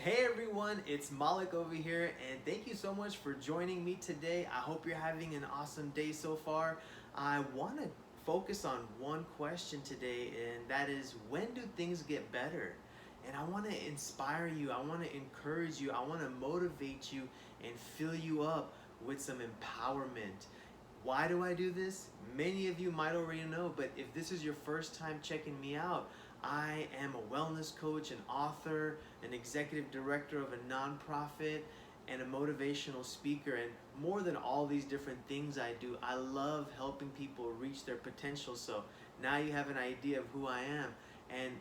Hey everyone, it's Malik over here, and thank you so much for joining me today. I hope you're having an awesome day so far. I want to focus on one question today, and that is, when do things get better? And I want to inspire you, I want to encourage you, I want to motivate you and fill you up with some empowerment. Why do I do this? Many of you might already know, but if this is your first time checking me out, I am a wellness coach, an author, an executive director of a nonprofit, and a motivational speaker. And more than all these different things I do, I love helping people reach their potential. So now you have an idea of who I am. And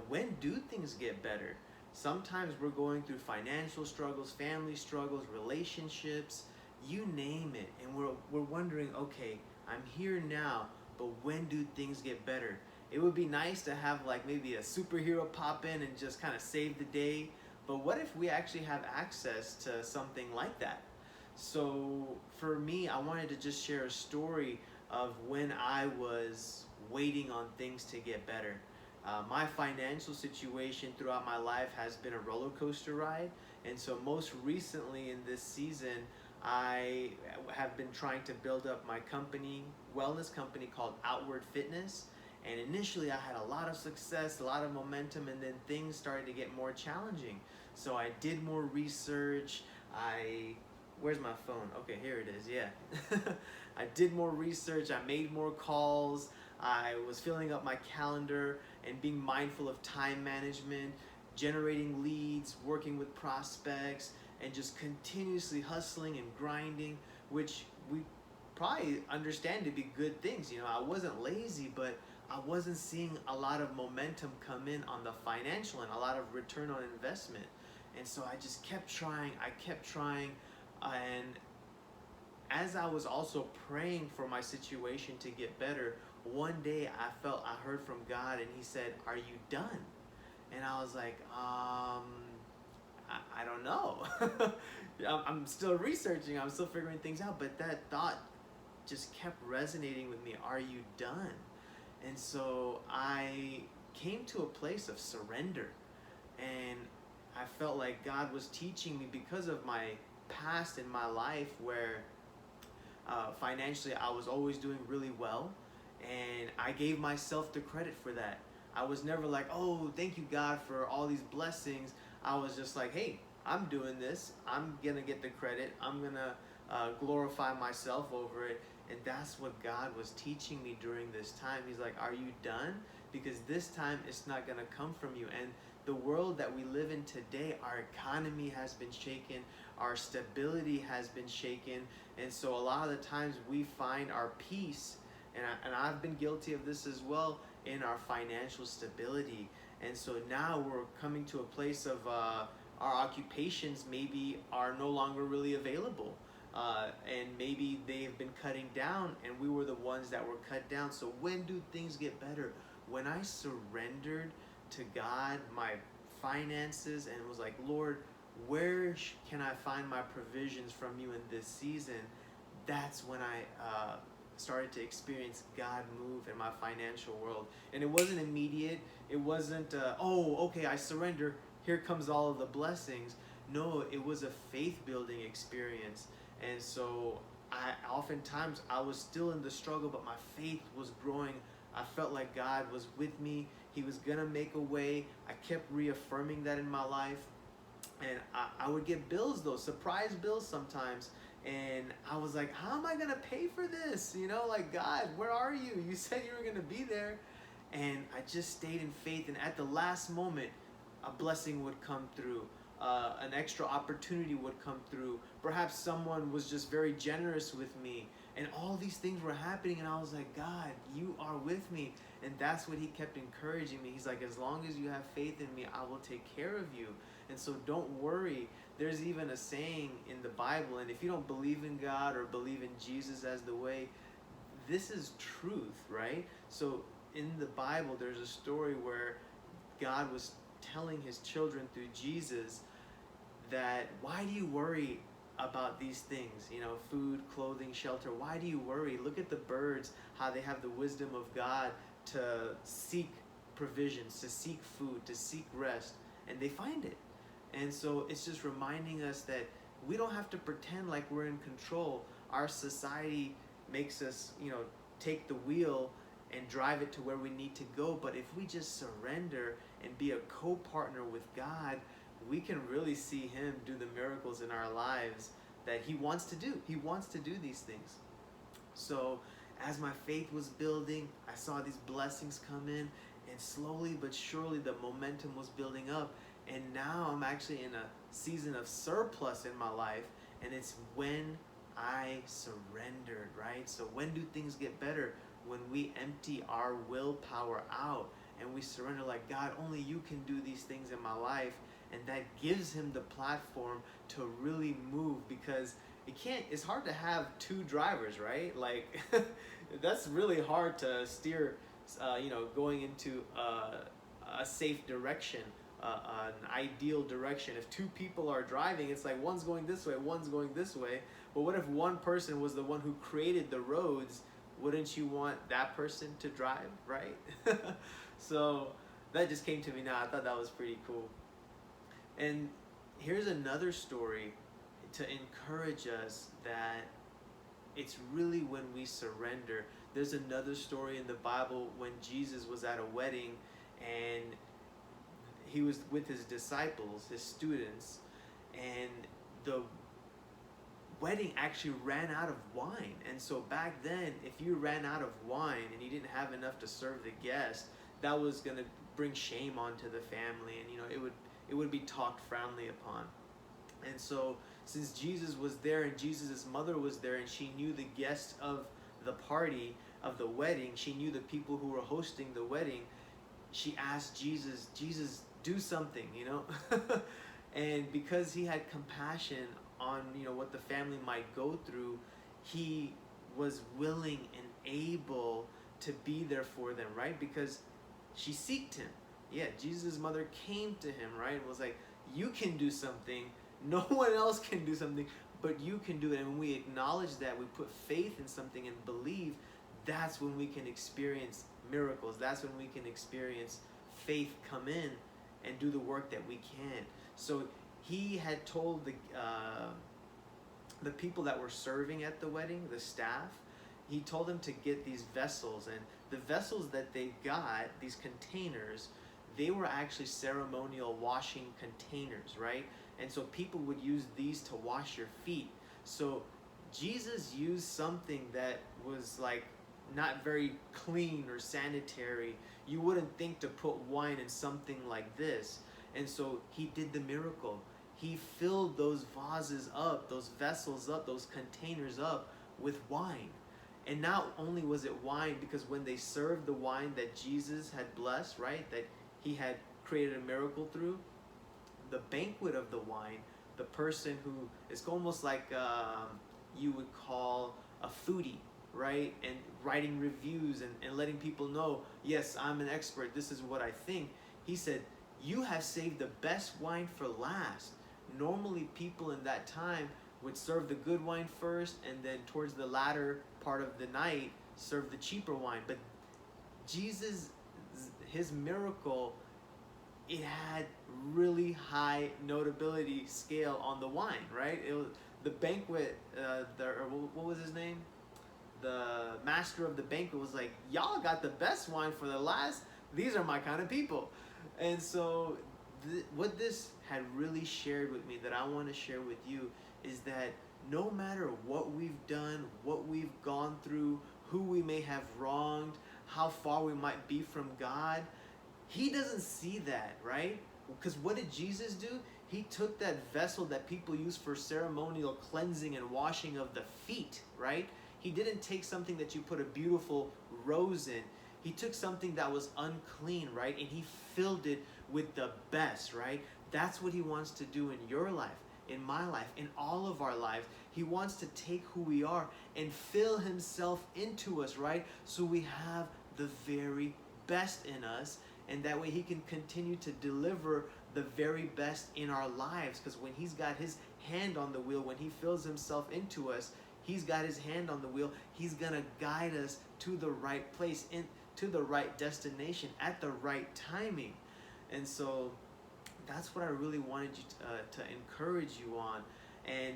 when do things get better? Sometimes we're going through financial struggles, family struggles, relationships, you name it, and we're wondering, okay, I'm here now, but when do things get better? It would be nice to have like maybe a superhero pop in and just kind of save the day, but what if we actually have access to something like that? So for me, I wanted to just share a story of when I was waiting on things to get better. My financial situation throughout my life has been a roller coaster ride, and so most recently in this season, I have been trying to build up my company, wellness company called Outward Fitness. And initially I had a lot of success, a lot of momentum, and then things started to get more challenging. So I did more research. Where's my phone? Okay, here it is, yeah. I did more research, I made more calls, I was filling up my calendar and being mindful of time management, generating leads, working with prospects, and just continuously hustling and grinding, which we probably understand to be good things. I wasn't lazy, but I wasn't seeing a lot of momentum come in on the financial and a lot of return on investment. And so I just kept trying, and as I was also praying for my situation to get better, one day I heard from God, and he said, "Are you done?" And I was like, I don't know. I'm still researching, I'm still figuring things out, but that thought just kept resonating with me. Are you done? And so I came to a place of surrender, and I felt like God was teaching me, because of my past in my life where financially I was always doing really well, and I gave myself the credit for that. I was never like, oh, thank you God for all these blessings. I was just like, hey, I'm doing this, I'm gonna get the credit, I'm gonna glorify myself over it. And that's what God was teaching me during this time. He's like, are you done? Because this time it's not gonna come from you. And the world that we live in today, our economy has been shaken, our stability has been shaken, and so a lot of the times we find our peace, and I've been guilty of this as well, in our financial stability. And so now we're coming to a place of our occupations maybe are no longer really available. And maybe they've been cutting down, and we were the ones that were cut down. So when do things get better? When I surrendered to God my finances and was like, Lord, where can I find my provisions from you in this season? That's when I started to experience God move in my financial world. And it wasn't immediate. It wasn't, oh, okay, I surrender, here comes all of the blessings. No, it was a faith building experience. And so oftentimes I was still in the struggle, but my faith was growing. I felt like God was with me. He was gonna make a way. I kept reaffirming that in my life. And I would get bills, though, surprise bills sometimes. And I was like, how am I gonna pay for this? Like, God, where are you? You said you were gonna be there. And I just stayed in faith. And at the last moment, a blessing would come through. An extra opportunity would come through. Perhaps someone was just very generous with me, and all these things were happening, and I was like, God, you are with me. And that's what he kept encouraging me. He's like, as long as you have faith in me, I will take care of you. And so don't worry. There's even a saying in the Bible, and if you don't believe in God or believe in Jesus as the way, this is truth, right? So in the Bible, there's a story where God was telling his children through Jesus that, why do you worry about these things? Food, clothing, shelter. Why do you worry? Look at the birds, how they have the wisdom of God to seek provisions, to seek food, to seek rest, and they find it. And so it's just reminding us that we don't have to pretend like we're in control. Our society makes us, take the wheel and drive it to where we need to go. But if we just surrender and be a co-partner with God, we can really see Him do the miracles in our lives that He wants to do. He wants to do these things. So as my faith was building, I saw these blessings come in, and slowly but surely the momentum was building up. And now I'm actually in a season of surplus in my life, and it's when I surrendered, right? So when do things get better? When we empty our willpower out and we surrender, like, God, only you can do these things in my life. And that gives Him the platform to really move, because it's hard to have two drivers, right? Like, that's really hard to steer, going into a safe direction, an ideal direction. If two people are driving, it's like one's going this way, one's going this way. But what if one person was the one who created the roads? Wouldn't you want that person to drive, right? So that just came to me now. I thought that was pretty cool. And here's another story to encourage us that it's really when we surrender. There's another story in the Bible when Jesus was at a wedding and He was with His disciples, His students, and the wedding actually ran out of wine. And so back then, if you ran out of wine and you didn't have enough to serve the guest, that was going to bring shame onto the family, and it would be talked frowningly upon. And so since Jesus was there and Jesus' mother was there, and she knew the guests of the party, of the wedding, she knew the people who were hosting the wedding, she asked Jesus, do something, and because He had compassion on what the family might go through, He was willing and able to be there for them, right? Because she seeked Him. Yeah, Jesus' mother came to Him, right? And was like, you can do something. No one else can do something, but you can do it. And when we acknowledge that, we put faith in something and believe, that's when we can experience miracles. That's when we can experience faith come in and do the work that we can. So He had told the people that were serving at the wedding, the staff, He told them to get these vessels. And the vessels that they got, these containers, they were actually ceremonial washing containers, right? And so people would use these to wash your feet. So Jesus used something that was like not very clean or sanitary. You wouldn't think to put wine in something like this. And so He did the miracle. He filled those vases up, those vessels up, those containers up with wine. And not only was it wine, because when they served the wine that Jesus had blessed, right, that He had created a miracle through, the banquet of the wine, the person who is almost like you would call a foodie, right, and writing reviews and letting people know, yes, I'm an expert, this is what I think. He said, you have saved the best wine for last. Normally people in that time would serve the good wine first, and then towards the latter part of the night serve the cheaper wine. But Jesus, His miracle, it had really high notability scale on the wine, right? It was the banquet, what was his name? The master of the banquet was like, y'all got the best wine for the last. These are my kind of people. And so what this had really shared with me, that I want to share with you, is that no matter what we've done, what we've gone through, who we may have wronged, how far we might be from God, He doesn't see that, right? Because what did Jesus do? He took that vessel that people use for ceremonial cleansing and washing of the feet, right? He didn't take something that you put a beautiful rose in. He took something that was unclean, right? And He filled it with the best, right? That's what He wants to do in your life, in my life, in all of our lives. He wants to take who we are and fill Himself into us, right? So we have the very best in us, and that way He can continue to deliver the very best in our lives. Because when He's got His hand on the wheel, when He fills Himself into us, He's got His hand on the wheel. He's going to guide us to the right place, to the right destination, at the right timing. And so that's what I really wanted you to encourage you on. And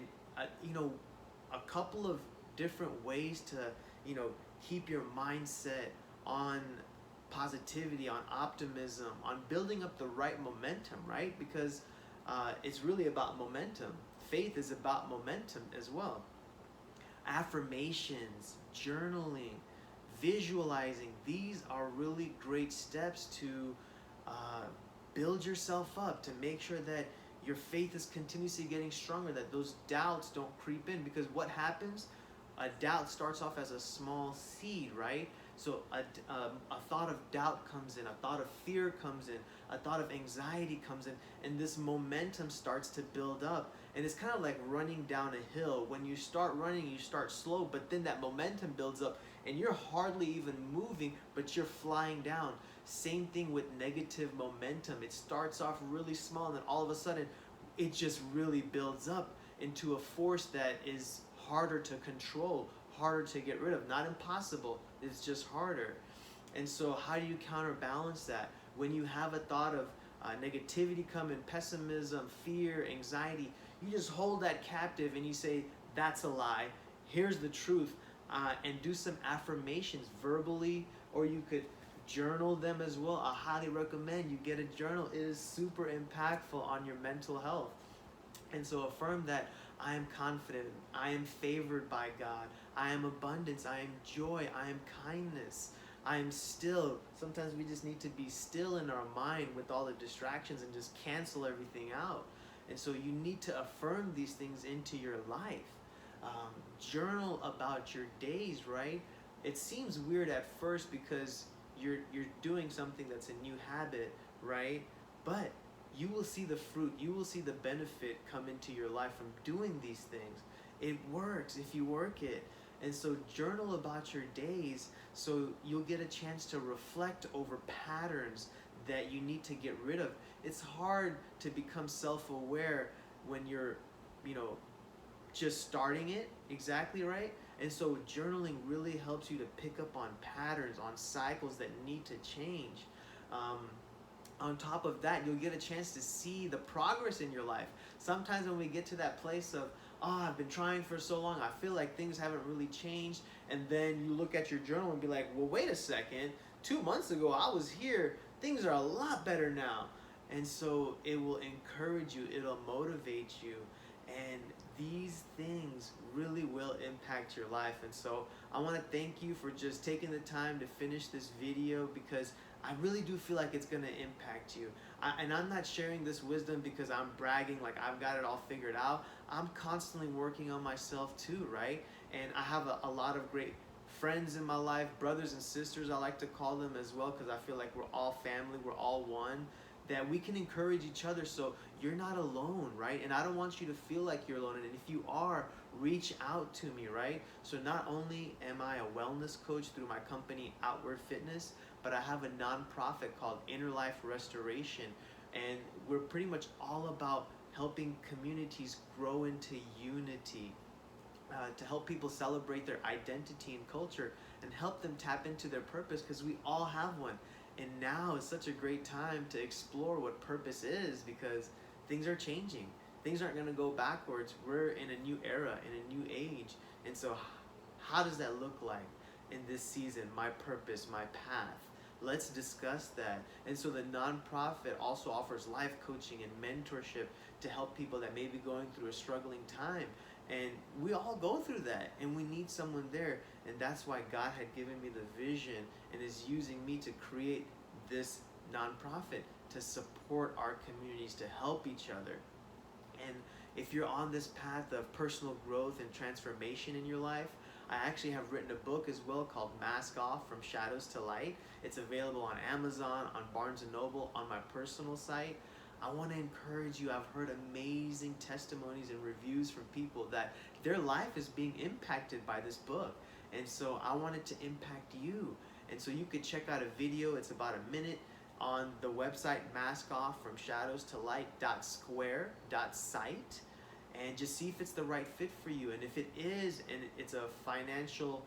a couple of different ways to keep your mindset on positivity, on optimism, on building up the right momentum, right? Because it's really about momentum. Faith is about momentum as well. Affirmations, journaling, visualizing, these are really great steps to build yourself up, to make sure that your faith is continuously getting stronger, that those doubts don't creep in. Because what happens? A doubt starts off as a small seed, right? So a thought of doubt comes in, a thought of fear comes in, a thought of anxiety comes in, and this momentum starts to build up. And it's kind of like running down a hill. When you start running, you start slow, but then that momentum builds up, and you're hardly even moving, but you're flying down. Same thing with negative momentum. It starts off really small, and then all of a sudden, it just really builds up into a force that is harder to control, harder to get rid of. Not impossible, it's just harder. And so how do you counterbalance that? When you have a thought of negativity coming, pessimism, fear, anxiety, you just hold that captive and you say, that's a lie, here's the truth, and do some affirmations verbally, or you could journal them as well. I highly recommend you get a journal. It is super impactful on your mental health. And so affirm that I am confident, I am favored by God, I am abundance, I am joy, I am kindness, I am still. Sometimes we just need to be still in our mind with all the distractions and just cancel everything out. And so you need to affirm these things into your life. Journal about your days, right? It seems weird at first because you're doing something that's a new habit, right? But you will see the fruit, you will see the benefit come into your life from doing these things. It works if you work it. And so journal about your days so you'll get a chance to reflect over patterns that you need to get rid of. It's hard to become self-aware when you're, just starting it, exactly, right? And so journaling really helps you to pick up on patterns, on cycles that need to change. On top of that, you'll get a chance to see the progress in your life. Sometimes when we get to that place of, I've been trying for so long, I feel like things haven't really changed, and then you look at your journal and be like, well, wait a second, 2 months ago I was here, things are a lot better now. And so it will encourage you, it'll motivate you, and these things really will impact your life. And so I want to thank you for just taking the time to finish this video, because I really do feel like it's going to impact you. And I'm not sharing this wisdom because I'm bragging like I've got it all figured out. I'm constantly working on myself too, right? And I have a lot of great friends in my life, brothers and sisters I like to call them as well, because I feel like we're all family, we're all one, that we can encourage each other. So you're not alone, right? And I don't want you to feel like you're alone. And if you are, reach out to me, right? So not only am I a wellness coach through my company Outward Fitness, but I have a nonprofit called Inner Life Restoration, and we're pretty much all about helping communities grow into unity, to help people celebrate their identity and culture, and help them tap into their purpose, because we all have one. And now is such a great time to explore what purpose is, because things are changing. Things aren't going to go backwards. We're in a new era, in a new age. And so how does that look like in this season? My purpose, my path. Let's discuss that. And so the nonprofit also offers life coaching and mentorship to help people that may be going through a struggling time. And we all go through that, and we need someone there. And that's why God had given me the vision and is using me to create this nonprofit to support our communities, to help each other. And if you're on this path of personal growth and transformation in your life, I actually have written a book as well called Mask Off From Shadows to Light. It's available on Amazon, on Barnes & Noble, on my personal site. I want to encourage you. I've heard amazing testimonies and reviews from people that their life is being impacted by this book. And so I want it to impact you. And so you could check out a video. It's about a minute on the website MaskOffFromShadowsToLight.square.site, and just see if it's the right fit for you. And if it is, and it's a financial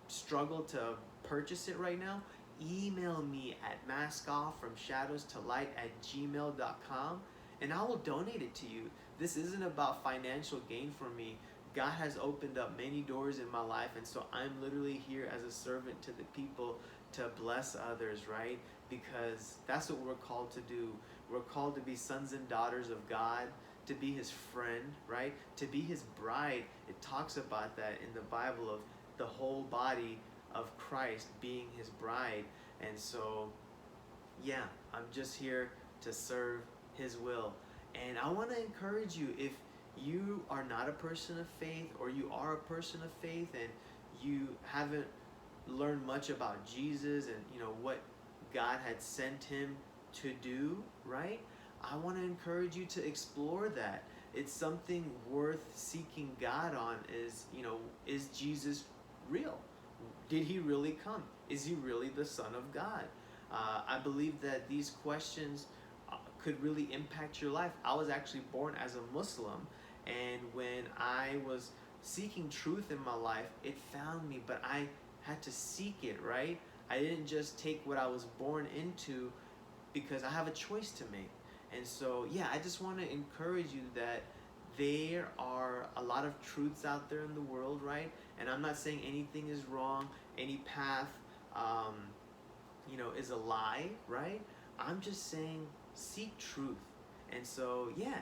struggle to purchase it right now, email me at MaskOffFromShadowsToLight.square.site, and I will donate it to you. This isn't about financial gain for me. God has opened up many doors in my life, and so I'm literally here as a servant to the people to bless others, right? Because that's what we're called to do. We're called to be sons and daughters of God, to be his friend, right? To be his bride. It talks about that in the Bible, of the whole body of Christ being his bride. And so, yeah, I'm just here to serve his will. And I want to encourage you, if you are not a person of faith, or you are a person of faith and you haven't learned much about Jesus and what God had sent him to do, right? I want to encourage you to explore that. It's something worth seeking God on. Is Jesus real? Did he really come? Is he really the Son of God? I believe that these questions could really impact your life. I was actually born as a Muslim, and when I was seeking truth in my life, it found me, but I had to seek it, right? I didn't just take what I was born into, because I have a choice to make. And so, yeah, I just want to encourage you that there are a lot of truths out there in the world, right? And I'm not saying anything is wrong, any path, is a lie, right? I'm just saying seek truth. And so, yeah,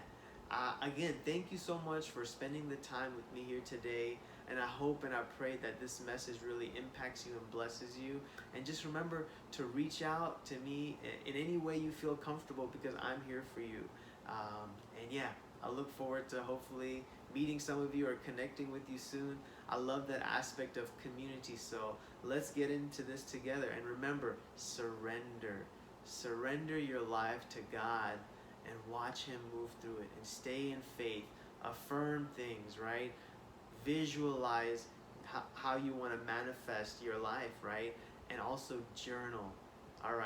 again, thank you so much for spending the time with me here today. And I hope and I pray that this message really impacts you and blesses you. And just remember to reach out to me in any way you feel comfortable, because I'm here for you. And yeah, I look forward to hopefully meeting some of you or connecting with you soon. I love that aspect of community. So let's get into this together. And remember, surrender. Surrender your life to God and watch him move through it. And stay in faith. Affirm things, right? Visualize how you want to manifest your life, right? And also journal. All right.